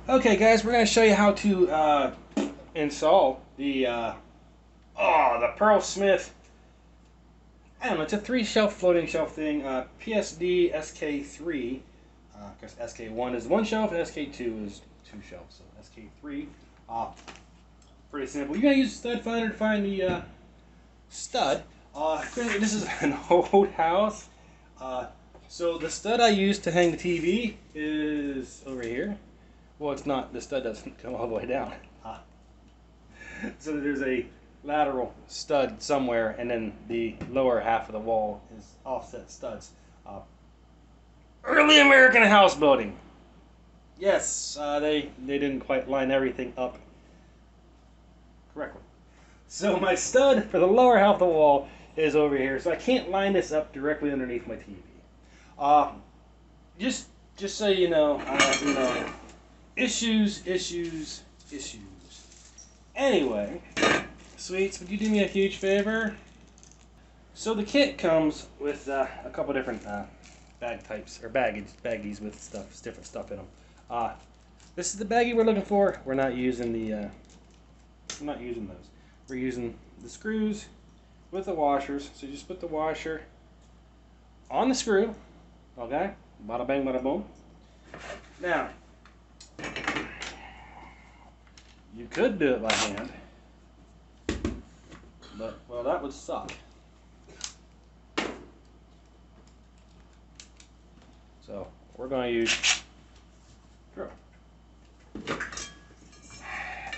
Okay, guys, we're going to show you how to install the Perlesmith. I don't know, it's a three-shelf floating shelf thing. PSD SK3, because SK1 is one shelf and SK2 is two shelves. So SK3, pretty simple. You're going to use a stud finder to find the stud. This is an old house. So the stud I use to hang the TV is over here. Well, it's not. The stud doesn't come all the way down. So there's a lateral stud somewhere, and then the lower half of the wall is offset studs. Early American house building. Yes, they didn't quite line everything up correctly. So my stud for the lower half of the wall is over here, so I can't line this up directly underneath my TV. Just so you know, issues. Anyway, sweets, would you do me a huge favor? So the kit comes with a couple different bag types or baggies with different stuff in them. This is the baggie we're looking for. We're not using those. We're using the screws with the washers. So you just put the washer on the screw. Okay, bada bang, bada boom. Now, you could do it by hand, but, well, that would suck. So, we're going to use drill.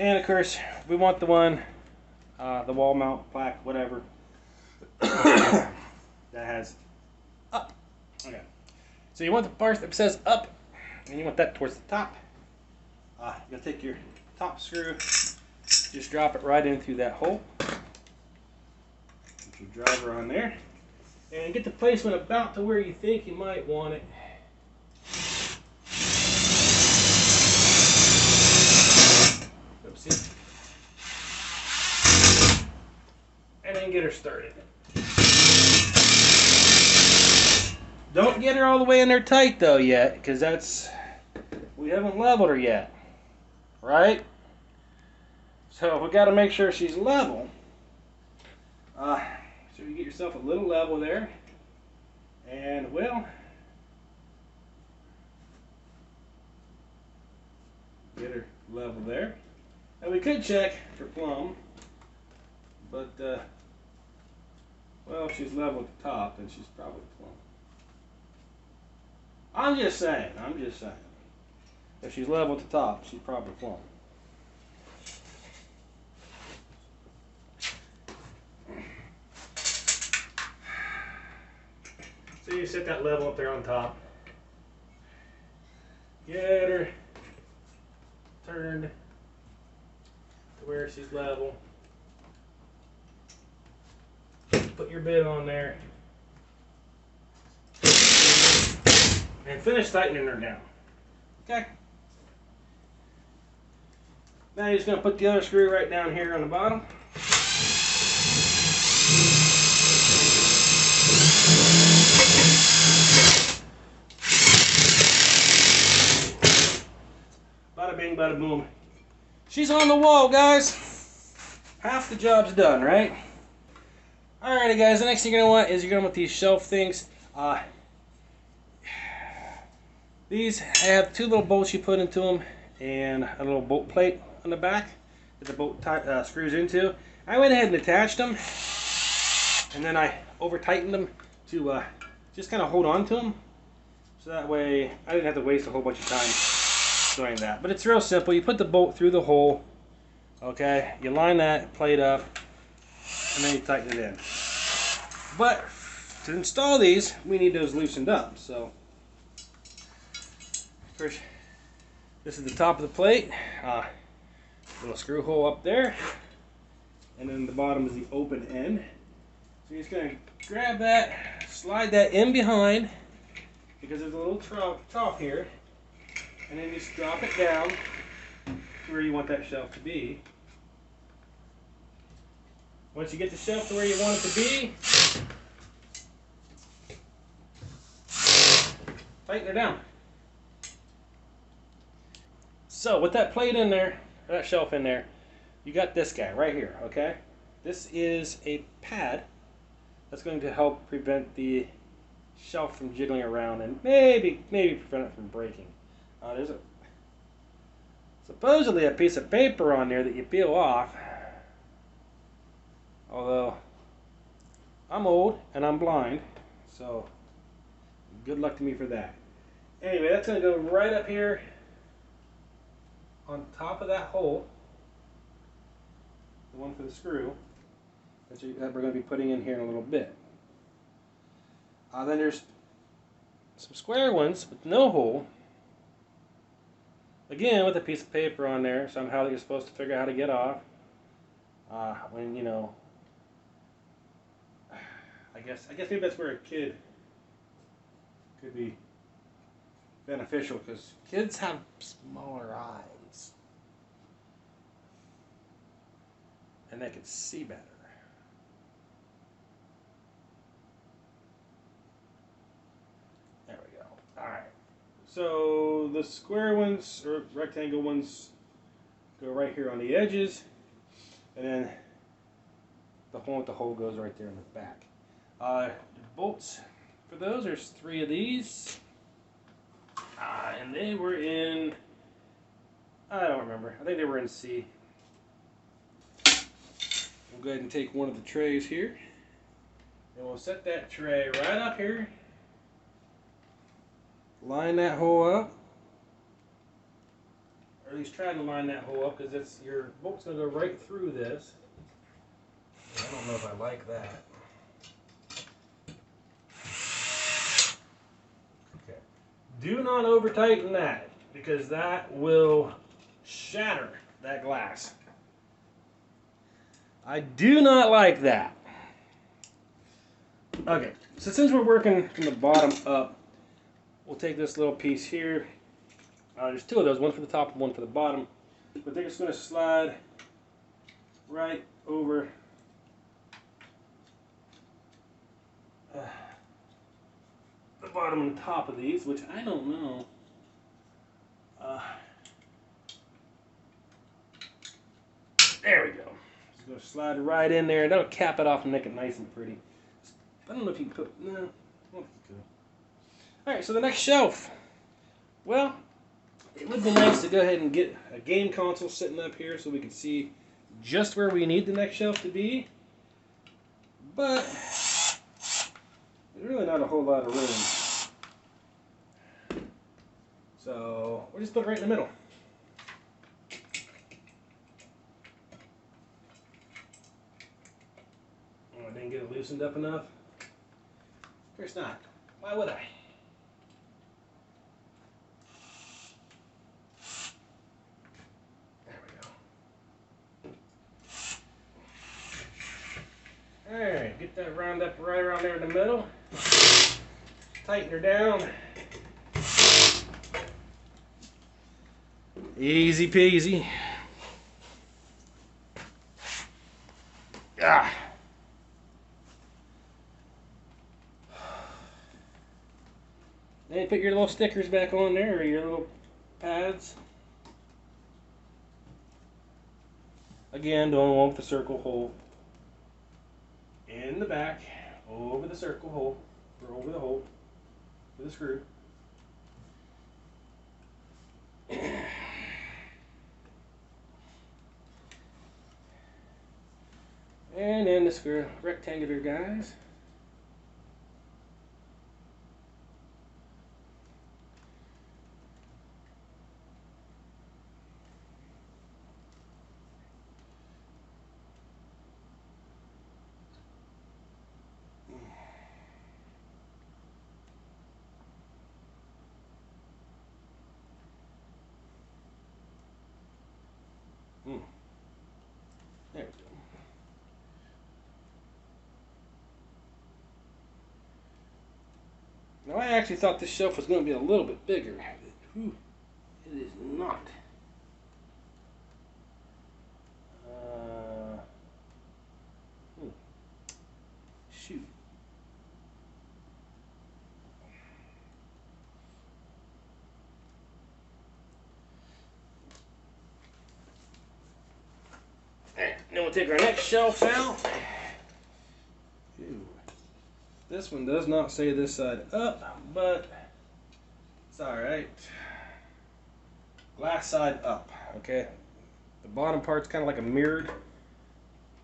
And, of course, we want the one, the wall mount, plaque, whatever, that has up. Okay. So, you want the part that says up, and you want that towards the top. You're going to take your top screw, just drop it right in through that hole. Put your driver on there, and get the placement about to where you think you might want it. Oopsie. And then get her started. Don't get her all the way in there tight though yet, because we haven't leveled her yet. Right? So we got to make sure she's level. So you get yourself a little level there, and well, get her level there. And we could check for plumb, but well, if she's level at the top, then she's probably plumb. I'm just saying. If she's level at the top, she's probably plumb. So you set that level up there on top. Get her turned to where she's level. Put your bit on there. And finish tightening her down. Okay? Now you're just going to put the other screw right down here on the bottom. Bada bing, bada boom. She's on the wall, guys. Half the job's done, right? Alrighty, guys. The next thing you're going to want is you're going to want these shelf things. These have two little bolts you put into them and a little bolt plate on the back that the bolt screws into. I went ahead and attached them, and then I over tightened them to just kind of hold on to them, so that way I didn't have to waste a whole bunch of time doing that. But it's real simple. You put the bolt through the hole, okay, you line that plate up, and then you tighten it in. But to install these, we need those loosened up. So first, this is the top of the plate, little screw hole up there, and then the bottom is the open end. So you're just going to grab that, slide that in behind, because there's a little trough here, and then just drop it down to where you want that shelf to be. Once you get the shelf to where you want it to be, tighten her down. So with that plate in there, or that shelf in there, you got this guy right here, okay? This is a pad that's going to help prevent the shelf from jiggling around and maybe prevent it from breaking. There's supposedly a piece of paper on there that you peel off. Although I'm old and I'm blind, so good luck to me for that. Anyway, that's going to go right up here on top of that hole, the one for the screw that we're going to be putting in here in a little bit. Then there's some square ones with no hole. Again, with a piece of paper on there, somehow that you're supposed to figure out how to get off. When, you know, I guess maybe that's where a kid could be beneficial, because kids have smaller eyes and they can see better. There we go. Alright. So the square ones or rectangle ones go right here on the edges, and then the one with the hole goes right there in the back. The bolts for those, there's 3 of these. And they were in, I don't remember. I think they were in C. We'll go ahead and take one of the trays here, and we'll set that tray right up here. Line that hole up, or at least try to line that hole up, because your bolt's going to go right through this. I don't know if I like that. Okay. Do not over tighten that, because that will shatter that glass. I do not like that. Okay, so since we're working from the bottom up, we'll take this little piece here. There's 2 of those, one for the top and one for the bottom. But they're just going to slide right over the bottom and top of these, which I don't know. There we go. Just going to slide it right in there. That'll cap it off and make it nice and pretty. I don't know if you can put, no, I don't think you could. Alright, so the next shelf. Well, it would be nice to go ahead and get a game console sitting up here so we can see just where we need the next shelf to be. But there's really not a whole lot of room. So we'll just put it right in the middle. Oh, I didn't get it loosened up enough. Of course not. Why would I? Alright, get that round up right around there in the middle. Tighten her down. Easy peasy. Ah. Then you put your little stickers back on there, or your little pads. Again, doing one with the circle hole. In the back, over the circle hole, or over the hole with a screw. And then the square rectangular guys. There we go. Now I actually thought this shelf was going to be a little bit bigger. It is not. Shoot. Then we'll take our next shelf out. Ew. This one does not say this side up, but it's alright. Glass side up, okay? The bottom part's kind of like a mirrored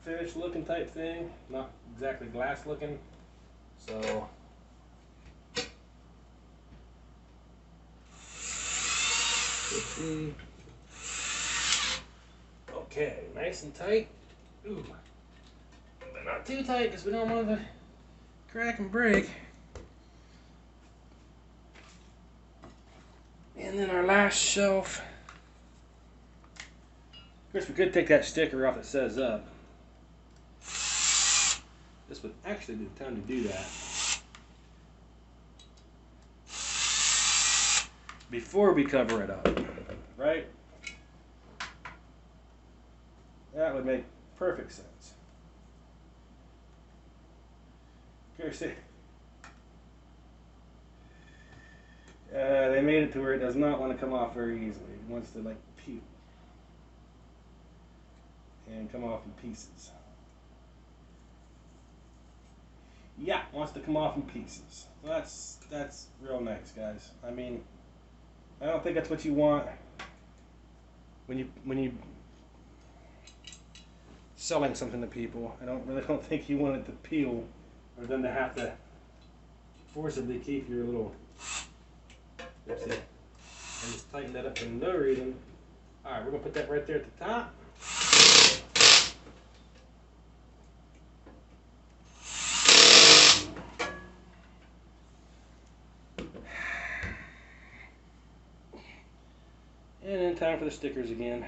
finish looking type thing, not exactly glass looking. So okay, nice and tight. Ooh. But not too tight because we don't want it to crack and break. And then our last shelf. Of course, we could take that sticker off that says up. This would actually be the time to do that. Before we cover it up, right? That would make perfect sense. Of course, they made it to where it does not want to come off very easily. It wants to like peel and come off in pieces. Yeah, wants to come off in pieces. That's real nice, guys. I mean, I don't think that's what you want when you selling something to people. I don't think you want it to peel or them to have to forcibly keep your little. Oopsie. And just tighten that up for no reason. All right, we're gonna put that right there at the top. And then time for the stickers again.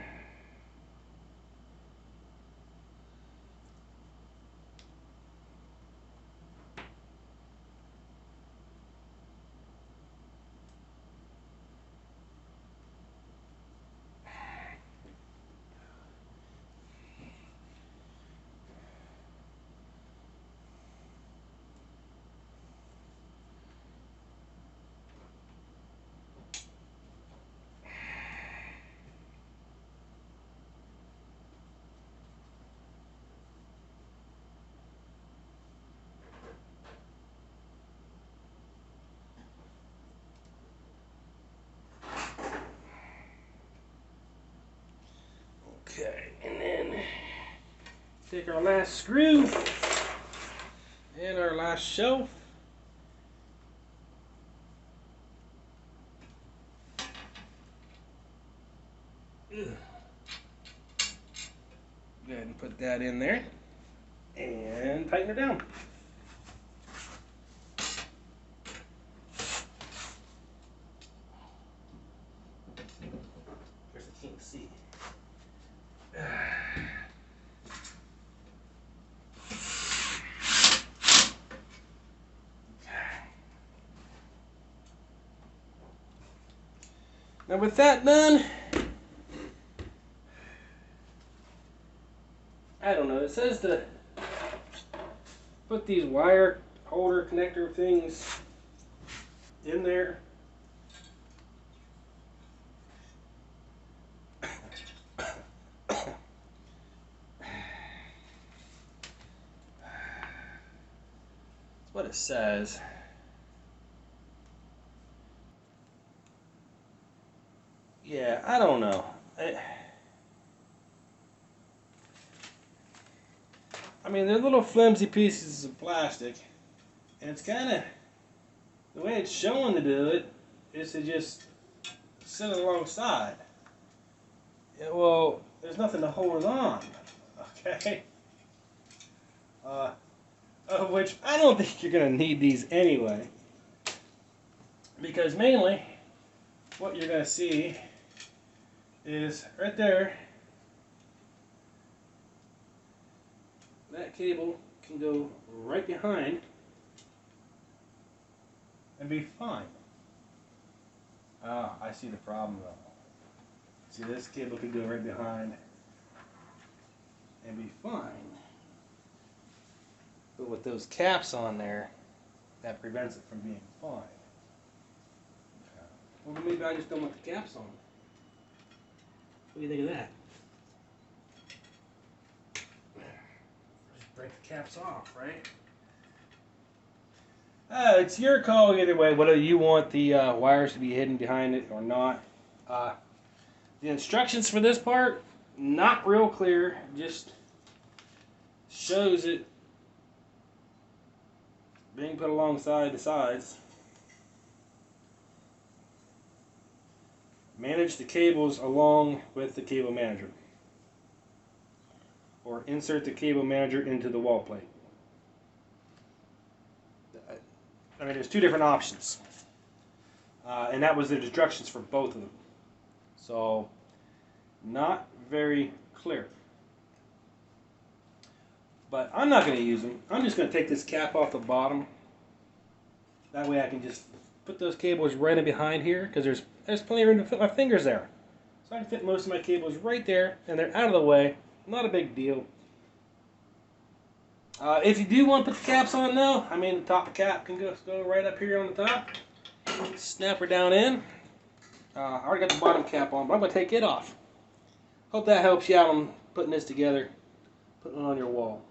Okay, and then take our last screw and our last shelf. Go ahead and put that in there and tighten it down. Of course, I can't see. Now with that done, I don't know, it says to put these wire holder connector things in there. That's what it says. Yeah, I don't know. I mean, they're little flimsy pieces of plastic, and it's kind of, the way it's showing to do it is to just sit alongside. Yeah, well, there's nothing to hold it on, okay? Which I don't think you're going to need these anyway, because mainly what you're going to see is right there. That cable can go right behind and be fine. Ah, I see the problem though. See, this cable can go right behind and be fine. But with those caps on there, that prevents it from being fine. Well, maybe I just don't want the caps on. What do you think of that? caps off, right? It's your call either way, whether you want the wires to be hidden behind it or not. The instructions for this part, not real clear, just shows it being put alongside the sides. Manage the cables along with the cable manager. Or insert the cable manager into the wall plate. I mean, there's two different options. And that was the instructions for both of them. So, not very clear. But I'm not going to use them. I'm just going to take this cap off the bottom. That way I can just put those cables right in behind here, because there's plenty of room to fit my fingers there. So I can fit most of my cables right there, and they're out of the way. Not a big deal. If you do want to put the caps on though, I mean the top cap can go right up here on the top. Snap her down in. I already got the bottom cap on, but I'm going to take it off. Hope that helps you out on putting this together, putting it on your wall.